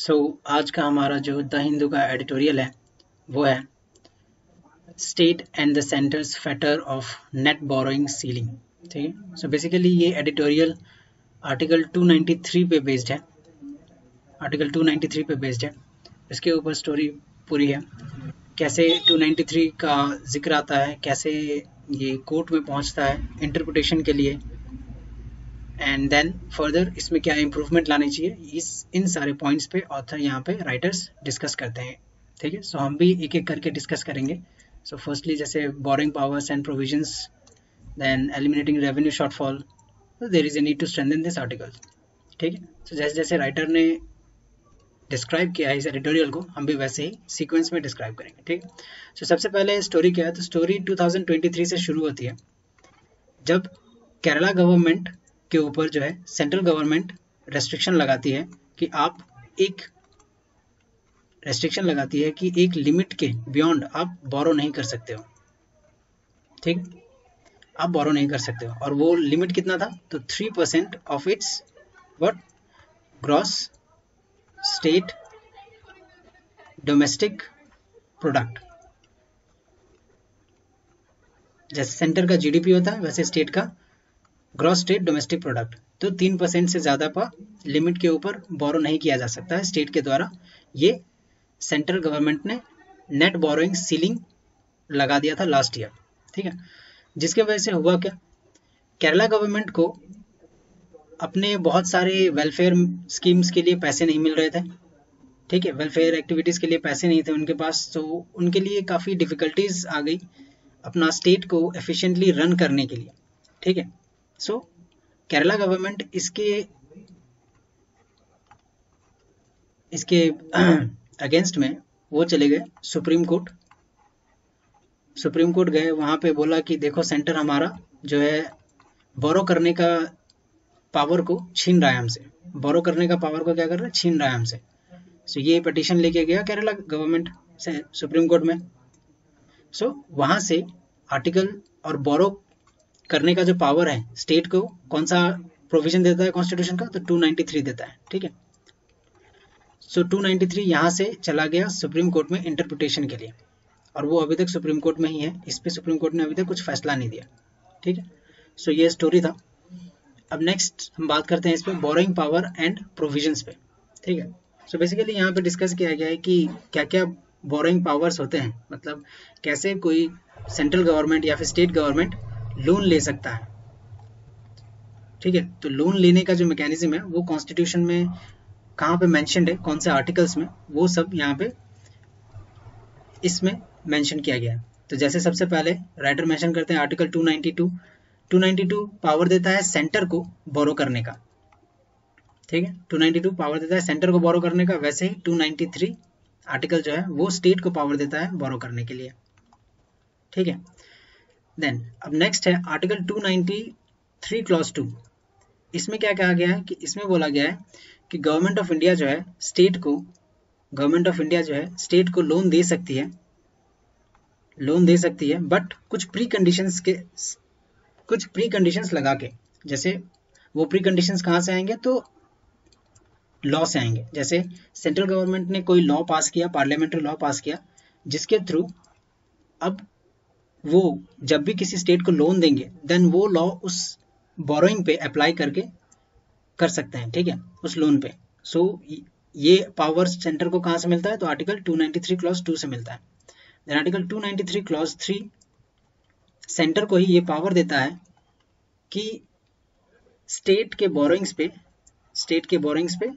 आज का हमारा जो द हिंदू का एडिटोरियल है वो है state and the centres factor of net borrowing ceiling. ठीक है। बेसिकली ये एडिटोरियल आर्टिकल 293 पे बेस्ड है। आर्टिकल 293 पे बेस्ड है। इसके ऊपर स्टोरी पूरी है, कैसे 293 का जिक्र आता है, कैसे ये कोर्ट में पहुंचता है इंटरप्रिटेशन के लिए, एंड देन फर्दर इसमें क्या इम्प्रूवमेंट लानी चाहिए। इन सारे पॉइंट्स पे ऑथर यहाँ पे राइटर्स डिस्कस करते हैं। ठीक है। हम भी एक एक करके डिस्कस करेंगे। फर्स्टली जैसे borrowing powers and provisions, then eliminating revenue shortfall, there is a need to strengthen this article. ठीक है। जैसे जैसे राइटर ने डिस्क्राइब किया है इस एडिटोरियल को, हम भी वैसे ही सीक्वेंस में डिस्क्राइब करेंगे। ठीक है। सबसे पहले स्टोरी क्या है, तो स्टोरी 2023 से शुरू होती है, जब केरला गवर्नमेंट के ऊपर जो है सेंट्रल गवर्नमेंट रेस्ट्रिक्शन लगाती है कि आप एक लिमिट के बियॉन्ड आप बोरो नहीं कर सकते हो। ठीक, आप बोरो नहीं कर सकते हो। और वो लिमिट कितना था, तो 3% of its what gross state domestic product. जैसे सेंटर का जीडीपी होता है वैसे स्टेट का ग्रॉस स्टेट डोमेस्टिक प्रोडक्ट, तो 3% से ज़्यादा पर लिमिट के ऊपर बोरो नहीं किया जा सकता है स्टेट के द्वारा। ये सेंट्रल गवर्नमेंट ने नेट बोरोइंग सीलिंग लगा दिया था लास्ट ईयर। ठीक है। जिसके वजह से हुआ क्या, केरला गवर्नमेंट को अपने बहुत सारे वेलफेयर स्कीम्स के लिए पैसे नहीं मिल रहे थे। ठीक है। वेलफेयर एक्टिविटीज़ के लिए पैसे नहीं थे उनके पास, तो उनके लिए काफ़ी डिफ़िकल्टीज आ गई अपना स्टेट को एफिशिएंटली रन करने के लिए। ठीक है। केरला गवर्नमेंट इसके अगेंस्ट में वो चले गए सुप्रीम कोर्ट गए। वहाँ पे बोला कि देखो सेंटर हमारा जो है बोरो करने का पावर को छीन रहा है हमसे, बोरो करने का पावर को क्या कर रहा है, छीन रहा है हमसे। ये पिटीशन लेके गया केरला गवर्नमेंट से सुप्रीम कोर्ट में। वहाँ से आर्टिकल और बोरो करने का जो पावर है स्टेट को, कौन सा प्रोविजन देता है कॉन्स्टिट्यूशन का, तो 293 देता है। ठीक है। 293 यहाँ से चला गया सुप्रीम कोर्ट में इंटरप्रिटेशन के लिए, और वो अभी तक सुप्रीम कोर्ट में ही है। इस पे सुप्रीम कोर्ट ने अभी तक कुछ फैसला नहीं दिया। ठीक है। ये स्टोरी था। अब नेक्स्ट हम बात करते हैं इस पे बोरोइंग पावर एंड प्रोविजंस पे। ठीक है। बेसिकली यहाँ पे डिस्कस किया गया है कि क्या क्या बोरोइंग पावर्स होते हैं, मतलब कैसे कोई सेंट्रल गवर्नमेंट या फिर स्टेट गवर्नमेंट लोन ले सकता है। ठीक है। तो लोन लेने का जो मैकेनिज्म है वो कॉन्स्टिट्यूशन में कहाँ पे मेंशन्ड है, कौन से आर्टिकल्स में, वो सब यहाँ पे इसमें मेंशन किया गया है। तो जैसे सबसे पहले राइटर मेंशन करते हैं आर्टिकल 292 पावर देता है सेंटर को बोरो करने का। ठीक है। 292 पावर देता है सेंटर को बोरो करने का, वैसे ही 293 आर्टिकल जो है वो स्टेट को पावर देता है बोरो करने के लिए। ठीक है। देन अब नेक्स्ट है आर्टिकल 293 क्लॉज 2। इसमें क्या कहा गया है कि इसमें बोला गया है कि गवर्नमेंट ऑफ इंडिया जो है स्टेट को लोन दे सकती है, बट कुछ प्री कंडीशंस लगा के। जैसे वो प्री कंडीशंस कहाँ से आएंगे, तो लॉ से आएंगे। जैसे सेंट्रल गवर्नमेंट ने कोई लॉ पास किया, पार्लियामेंट्री लॉ पास किया, जिसके थ्रू अब वो जब भी किसी स्टेट को लोन देंगे देन वो लॉ उस बोरोइंग पे अप्लाई कर सकते हैं। ठीक है, उस लोन पे। ये पावर सेंटर को कहाँ से मिलता है, तो आर्टिकल 293 क्लॉज 2 से मिलता है। देन आर्टिकल 293 क्लॉज 3 सेंटर को ही ये पावर देता है कि स्टेट के बोरोइंग्स पे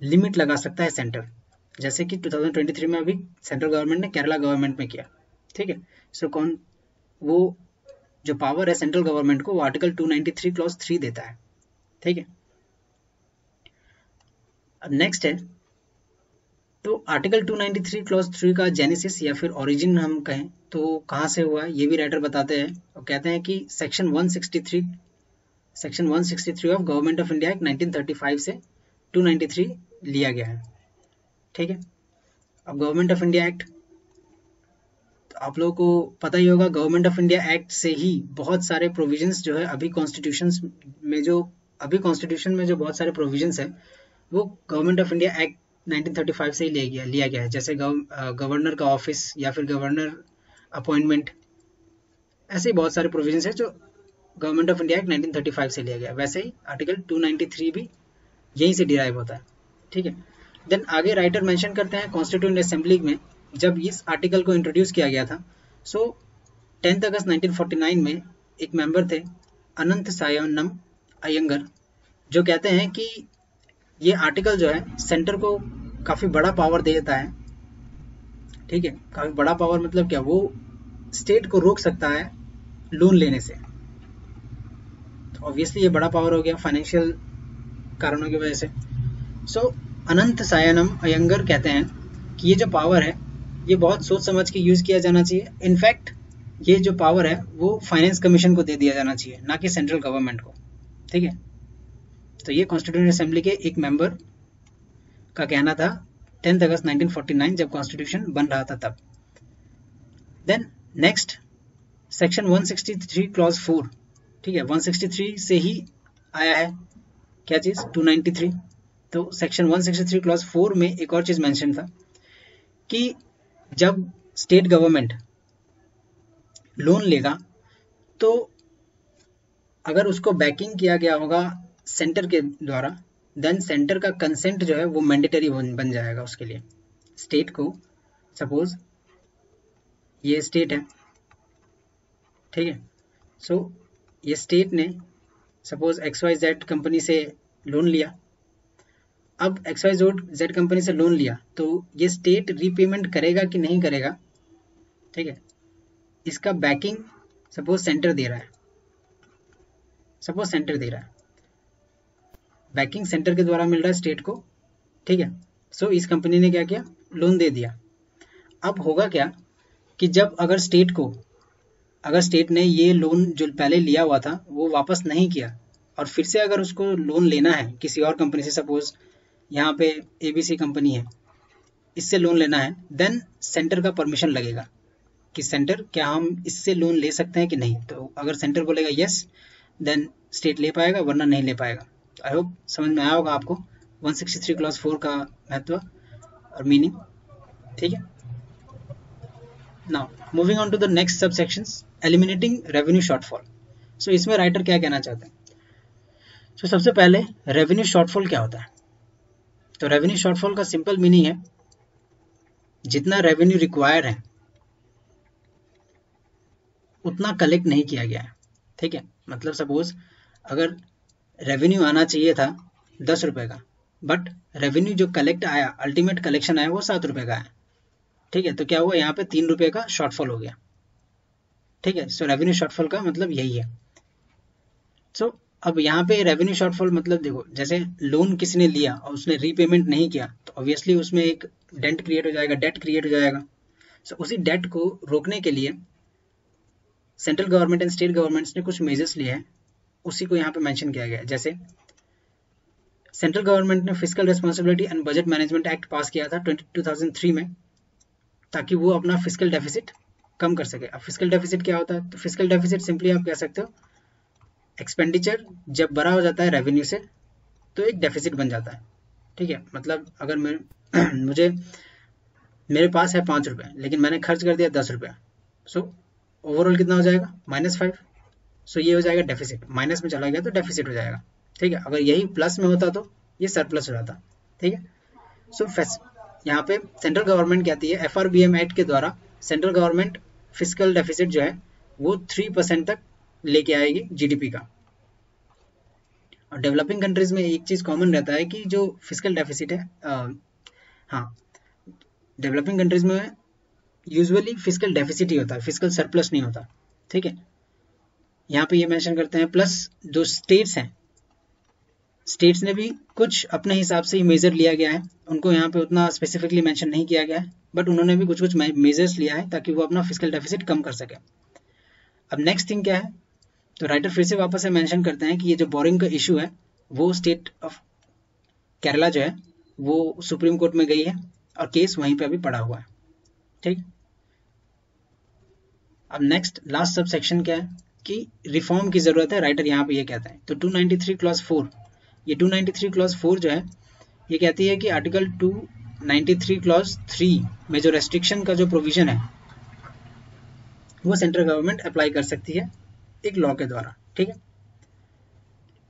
लिमिट लगा सकता है सेंटर, जैसे कि 2023 में अभी सेंट्रल गवर्नमेंट ने केरला गवर्नमेंट में किया। ठीक है। वो जो पावर है सेंट्रल गवर्नमेंट को, वो आर्टिकल 293 क्लॉज 3 देता है। ठीक है। अब नेक्स्ट है, तो आर्टिकल 293 क्लॉज 3 का जेनेसिस या फिर ओरिजिन हम कहें तो कहाँ से हुआ, ये भी राइटर बताते हैं और कहते हैं कि section 163 of government of India act 1935 से 293 लिया गया है। ठीक है। अब गवर्नमेंट ऑफ इंडिया एक्ट, तो आप लोगों को पता ही होगा, गवर्नमेंट ऑफ इंडिया एक्ट से ही बहुत सारे प्रोविजंस जो है अभी कॉन्स्टिट्यूशन में जो अभी कॉन्स्टिट्यूशन में जो बहुत सारे प्रोविजंस है वो गवर्नमेंट ऑफ इंडिया एक्ट 1935 से ही लिया गया है, जैसे गवर्नर का ऑफिस या फिर गवर्नर अपॉइंटमेंट, ऐसे ही बहुत सारे प्रोविजंस है जो गवर्नमेंट ऑफ इंडिया एक्ट 1935 से लिया गया है। वैसे ही आर्टिकल 293 भी यहीं से डिराइव होता है, ठीक है। देन आगे राइटर मेंशन करते हैं कॉन्स्टिट्यूएंट असेंबली में जब इस आर्टिकल को इंट्रोड्यूस किया गया था, सो 10 अगस्त 1949 में एक मेंबर थे अनंत सायनम अयंगर, जो कहते हैं कि ये आर्टिकल जो है सेंटर को काफ़ी बड़ा पावर देता है, ठीक है। काफ़ी बड़ा पावर मतलब क्या, वो स्टेट को रोक सकता है लोन लेने से। तो ऑब्वियसली ये बड़ा पावर हो गया फाइनेंशियल कारणों की वजह से। सो अनंत सायनम अयंगर कहते हैं कि ये जो पावर है ये बहुत सोच समझ के यूज़ किया जाना चाहिए। इनफैक्ट ये जो पावर है वो फाइनेंस कमीशन को दे दिया जाना चाहिए, ना कि सेंट्रल गवर्नमेंट को, ठीक है। तो ये कॉन्स्टिट्यूएंट असेंबली के एक मेंबर का कहना था 10 अगस्त 1949 जब कॉन्स्टिट्यूशन बन रहा था तब। देन नेक्स्ट सेक्शन 163 क्लॉज 4, ठीक है, 163 से ही आया है क्या चीज़ 293। तो सेक्शन 163 क्लॉज 4 में एक और चीज़ मेंशन था कि जब स्टेट गवर्नमेंट लोन लेगा तो अगर उसको बैकिंग किया गया होगा सेंटर के द्वारा, देन सेंटर का कंसेंट जो है वो मैंडेटरी बन जाएगा उसके लिए। स्टेट को, सपोज ये स्टेट है, ठीक है, सो ये स्टेट ने सपोज XYZ कंपनी से लोन लिया। अब XYZ कंपनी से लोन लिया तो ये स्टेट रीपेमेंट करेगा कि नहीं करेगा, ठीक है, इसका बैकिंग सपोज सेंटर दे रहा है, सपोज सेंटर दे रहा है, बैकिंग सेंटर के द्वारा मिल रहा है स्टेट को, ठीक है। सो इस कंपनी ने क्या किया, लोन दे दिया। अब होगा क्या कि जब अगर स्टेट ने ये लोन जो पहले लिया हुआ था वो वापस नहीं किया और फिर से अगर उसको लोन लेना है किसी और कंपनी से, सपोज यहाँ पे ABC कंपनी है, इससे लोन लेना है, देन सेंटर का परमिशन लगेगा कि सेंटर क्या हम इससे लोन ले सकते हैं कि नहीं। तो अगर सेंटर बोलेगा यस, देन स्टेट ले पाएगा, वरना नहीं ले पाएगा। आई होप समझ में आया होगा आपको 163 क्लॉज 4 का महत्व और मीनिंग, ठीक है। Now moving on to the next subsections, eliminating revenue shortfall. So इसमें राइटर क्या कहना चाहते हैं। सो सबसे पहले रेवेन्यू शॉर्टफॉल क्या होता है। तो रेवेन्यू शॉर्टफॉल का सिंपल मीनिंग है जितना रेवेन्यू रिक्वायर है उतना कलेक्ट नहीं किया गया है, ठीक है। मतलब सपोज अगर रेवेन्यू आना चाहिए था 10 रुपए का, बट रेवेन्यू जो कलेक्ट आया, अल्टीमेट कलेक्शन आया वो 7 रुपए का है, ठीक है। तो क्या हुआ, यहाँ पे 3 रुपए का शॉर्टफॉल हो गया, ठीक है। सो रेवेन्यू शॉर्टफॉल का मतलब यही है। सो अब यहाँ पे रेवेन्यू शॉर्टफॉल मतलब देखो, जैसे लोन किसी ने लिया और उसने रीपेमेंट नहीं किया तो ऑब्वियसली उसमें एक डेट क्रिएट हो जाएगा, सो उसी डेट को रोकने के लिए central government and state governments ने कुछ मेजर्स लिए हैं, उसी को यहाँ पे मेंशन किया गया है। जैसे सेंट्रल गवर्नमेंट ने fiscal responsibility and budget management act पास किया था 2003 में, ताकि वो अपना फिस्कल डेफिसिट कम कर सके। अब फिस्कल डेफिसिट क्या होता है, तो फिस्कल डेफिसिट सिंपली आप कह सकते हो एक्सपेंडिचर जब बड़ा हो जाता है रेवेन्यू से तो एक डेफिसिट बन जाता है, ठीक है। मतलब अगर मेरे पास है 5 रुपये लेकिन मैंने खर्च कर दिया 10 रुपया, सो ओवरऑल कितना हो जाएगा -5। सो ये हो जाएगा डेफिसिट, माइनस में चला गया तो डेफिसिट हो जाएगा, ठीक है। अगर यही प्लस में होता तो ये सरप्लस हो जाता, ठीक है। सो यहाँ पे सेंट्रल गवर्नमेंट कहती है FRBM एक्ट के द्वारा सेंट्रल गवर्नमेंट फिस्कल डेफिसिट जो है वो 3% तक लेके आएगी GDP का। और डेवलपिंग कंट्रीज में एक चीज़ कॉमन रहता है कि जो फिस्कल डेफिसिट है, हाँ, डेवलपिंग कंट्रीज में यूजुअली फिस्कल डेफिसिट ही होता है, फिस्कल सरप्लस नहीं होता, ठीक है। यहाँ पे ये मेंशन करते हैं। प्लस जो स्टेट्स हैं, स्टेट्स ने भी कुछ अपने हिसाब से ही मेजर लिया गया है, उनको यहाँ पे उतना स्पेसिफिकली मेंशन नहीं किया गया है, बट उन्होंने भी कुछ कुछ मेजर्स लिया है ताकि वो अपना फिस्कल डेफिसिट कम कर सके। अब नेक्स्ट थिंग क्या है, तो राइटर फिर से वापस से मेंशन करते हैं कि ये जो बोरिंग का इशू है वो स्टेट ऑफ केरला जो है वो सुप्रीम कोर्ट में गई है और केस वहीं पे अभी पड़ा हुआ है, ठीक। अब नेक्स्ट लास्ट सब सेक्शन क्या है, कि रिफॉर्म की ज़रूरत है, राइटर यहाँ पे ये कहता है। तो 293 क्लॉज 4, ये 293 क्लॉज 4 जो है ये कहती है कि आर्टिकल 293 क्लॉज 3 में जो रेस्ट्रिक्शन का जो प्रोविजन है वो सेंट्रल गवर्नमेंट अप्लाई कर सकती है एक लॉ के द्वारा, ठीक है।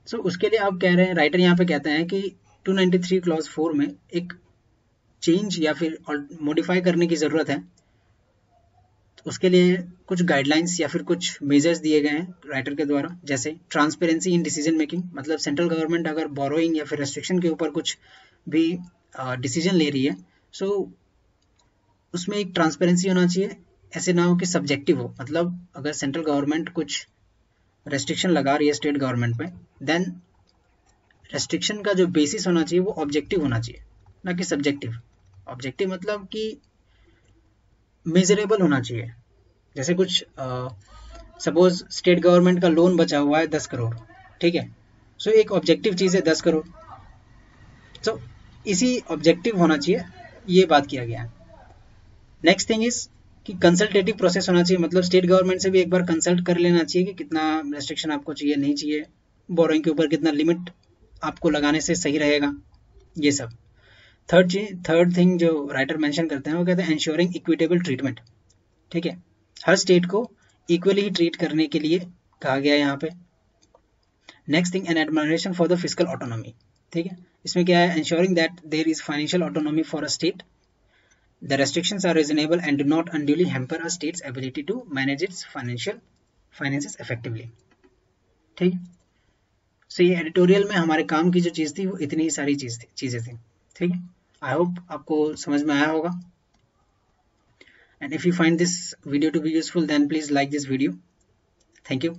सो उसके लिए आप कह रहे हैं, राइटर यहाँ पे कहते हैं कि 293 क्लॉज 4 में एक चेंज या फिर मॉडिफाई करने की ज़रूरत है। उसके लिए कुछ गाइडलाइंस या फिर कुछ मेजर्स दिए गए हैं राइटर के द्वारा, जैसे ट्रांसपेरेंसी इन डिसीजन मेकिंग, मतलब सेंट्रल गवर्नमेंट अगर बोरोइंग या फिर रेस्ट्रिक्शन के ऊपर कुछ भी डिसीजन ले रही है, सो उसमें एक ट्रांसपेरेंसी होना चाहिए। ऐसे ना हो कि सब्जेक्टिव हो, मतलब अगर सेंट्रल गवर्नमेंट कुछ रेस्ट्रिक्शन लगा रही है स्टेट गवर्नमेंट पे, देन रेस्ट्रिक्शन का जो बेसिस होना चाहिए वो ऑब्जेक्टिव होना चाहिए, ना कि सब्जेक्टिव। ऑब्जेक्टिव मतलब कि मेजरेबल होना चाहिए। जैसे कुछ सपोज स्टेट गवर्नमेंट का लोन बचा हुआ है 10 करोड़, ठीक है। सो एक ऑब्जेक्टिव चीज़ है 10 करोड़, तो इसी ऑब्जेक्टिव होना चाहिए, ये बात किया गया है। नेक्स्ट थिंग इज कि कंसल्टेटिव प्रोसेस होना चाहिए, मतलब स्टेट गवर्नमेंट से भी एक बार कंसल्ट कर लेना चाहिए कि कितना रेस्ट्रिक्शन आपको चाहिए, नहीं चाहिए, बोरोइंग के ऊपर कितना लिमिट आपको लगाने से सही रहेगा, ये सब। थर्ड थिंग जो राइटर मेंशन करते हैं वो कहते हैं एंश्योरिंग इक्विटेबल ट्रीटमेंट, ठीक है। हर स्टेट को इक्वली ही ट्रीट करने के लिए कहा गया है यहाँ पे। Next thing an administration for the fiscal autonomy, ठीक है। इसमें क्या है, ensuring that there is financial autonomy for a state, the restrictions are reasonable and do not unduly hamper a state's ability to manage its finances effectively, ठीक है। सो ये editorial में हमारे काम की जो चीज़ थी वो इतनी सारी चीज़ें थी, ठीक है। आई होप आपको समझ में आया होगा। And if you find this video to be useful, then please like this video. Thank you.